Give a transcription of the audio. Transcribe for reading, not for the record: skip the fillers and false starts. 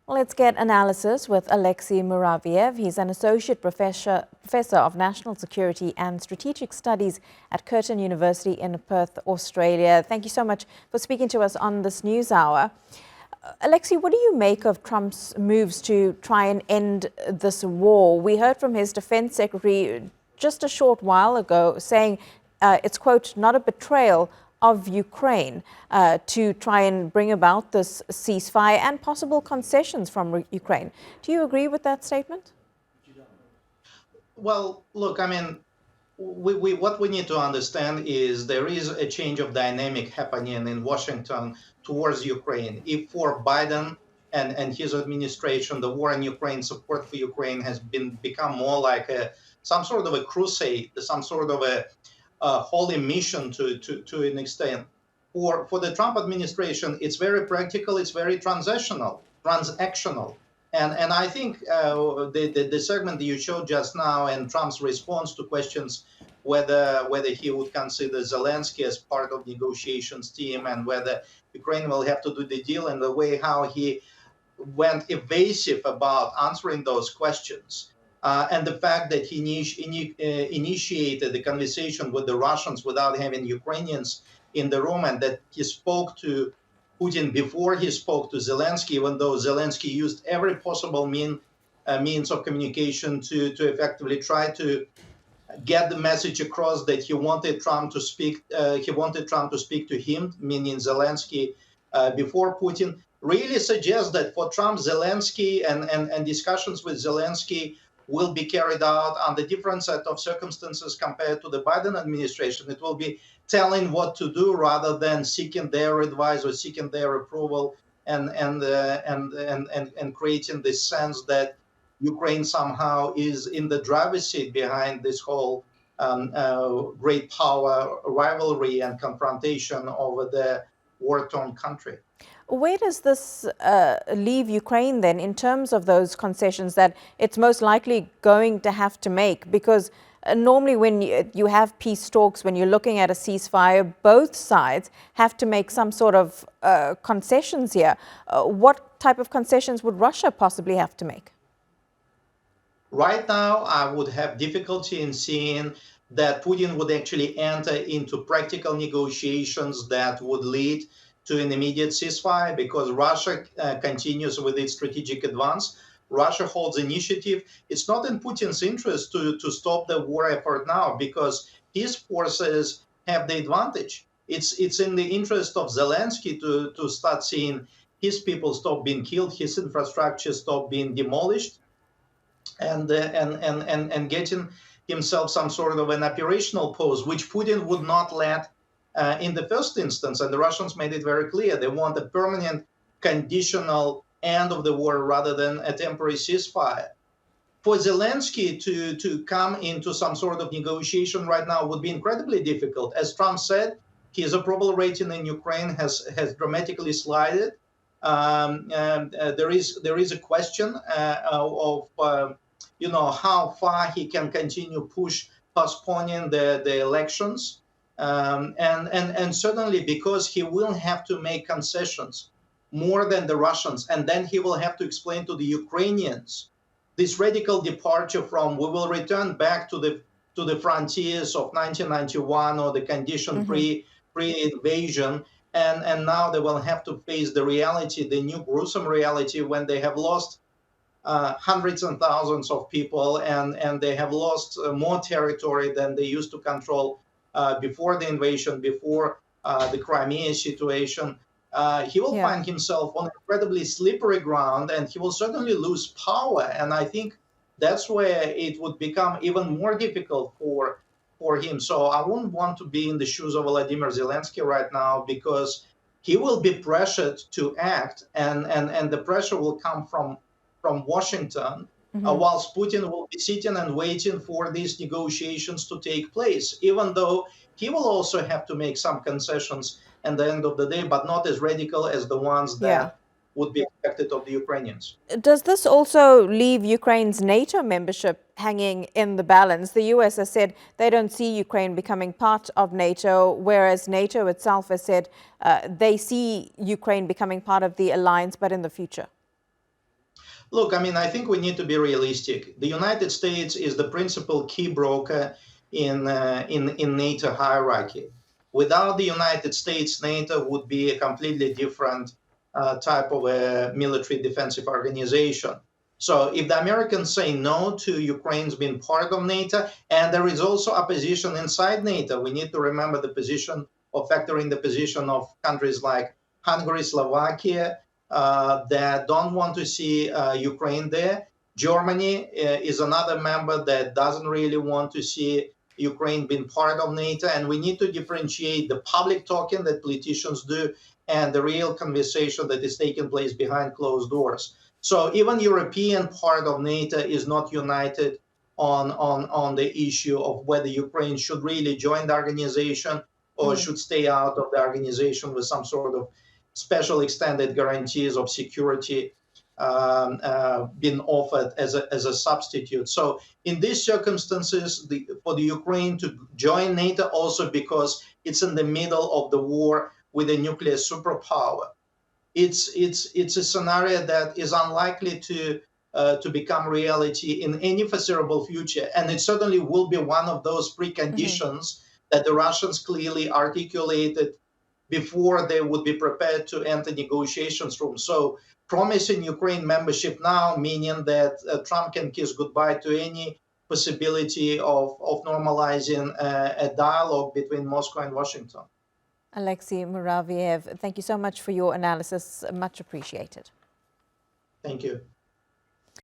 Let's get analysis with Alexey Muraviev. He's an associate professor of national security and strategic studies at Curtin University in Perth, Australia. Thank you so much for speaking to us on this news hour. Alexey, what do you make of Trump's moves to try and end this war? We heard from his defense secretary just a short while ago saying it's, quote, not a betrayal of Ukraine to try and bring about this ceasefire and possible concessions from Ukraine. Do you agree with that statement? Well, look, I mean, what we need to understand is there is a change of dynamic happening in Washington towards Ukraine. If for Biden and his administration, the war in Ukraine, support for Ukraine has become more like some sort of a crusade, some sort of a holy mission to an extent. For the Trump administration, it's very practical, it's very transactional. And I think the segment that you showed just now and Trump's response to questions whether he would consider Zelensky as part of negotiations team and whether Ukraine will have to do the deal, and the way how he went evasive about answering those questions. And the fact that he initiated the conversation with the Russians without having Ukrainians in the room, and that he spoke to Putin before he spoke to Zelensky, even though Zelensky used every possible means of communication to effectively try to get the message across that he wanted Trump to speak. He wanted Trump to speak to him, meaning Zelensky, before Putin. Really suggests that for Trump, Zelensky and discussions with Zelensky will be carried out under different set of circumstances compared to the Biden administration. It will be telling what to do rather than seeking their advice or seeking their approval and creating this sense that Ukraine somehow is in the driver's seat behind this whole great power rivalry and confrontation over the war-torn country. Where does this leave Ukraine then in terms of those concessions that it's most likely going to have to make? Because normally when you have peace talks, when you're looking at a ceasefire, both sides have to make some sort of concessions here. What type of concessions would Russia possibly have to make? Right now, I would have difficulty in seeing that Putin would actually enter into practical negotiations that would lead to an immediate ceasefire, because Russia continues with its strategic advance. Russia holds initiative. It's not in Putin's interest to stop the war effort now, because his forces have the advantage. It's in the interest of Zelensky to start seeing his people stop being killed, his infrastructure stop being demolished, and getting himself some sort of an operational pause, which Putin would not let in the first instance. And the Russians made it very clear they want a permanent, conditional end of the war rather than a temporary ceasefire. For Zelensky to come into some sort of negotiation right now would be incredibly difficult. As Trump said, his approval rating in Ukraine has dramatically slided. There is a question of how far he can continue postponing the elections. And certainly because he will have to make concessions more than the Russians, and then he will have to explain to the Ukrainians this radical departure from we will return back to the frontiers of 1991 or the condition pre-invasion, and now they will have to face the reality, the new gruesome reality, when they have lost hundreds and thousands of people, and they have lost more territory than they used to control before the invasion, before the Crimea situation. He will find himself on incredibly slippery ground, and he will certainly lose power. And I think that's where it would become even more difficult for him. So I wouldn't want to be in the shoes of Vladimir Zelensky right now, because he will be pressured to act, and the pressure will come from Washington, whilst Putin will be sitting and waiting for these negotiations to take place, even though he will also have to make some concessions at the end of the day, but not as radical as the ones that would be expected of the Ukrainians. Does this also leave Ukraine's NATO membership hanging in the balance? The US has said they don't see Ukraine becoming part of NATO, whereas NATO itself has said they see Ukraine becoming part of the alliance, but in the future. Look, I mean, I think we need to be realistic. The United States is the principal key broker in NATO hierarchy. Without the United States, NATO would be a completely different type of a military defensive organization. So if the Americans say no to Ukraine's being part of NATO, and there is also opposition inside NATO, we need to remember the position or factor in the position of countries like Hungary, Slovakia, that don't want to see Ukraine there. Germany is another member that doesn't really want to see Ukraine being part of NATO. And we need to differentiate the public talking that politicians do and the real conversation that is taking place behind closed doors. So even European part of NATO is not united on the issue of whether Ukraine should really join the organization or should stay out of the organization with some sort of special extended guarantees of security being offered as a substitute. So in these circumstances, for the Ukraine to join NATO, also because it's in the middle of the war with a nuclear superpower, it's a scenario that is unlikely to become reality in any foreseeable future. And it certainly will be one of those preconditions that the Russians clearly articulated before they would be prepared to enter negotiations room. So promising Ukraine membership now, meaning that Trump can kiss goodbye to any possibility of normalizing a dialogue between Moscow and Washington. Alexey Muraviev, thank you so much for your analysis. Much appreciated. Thank you.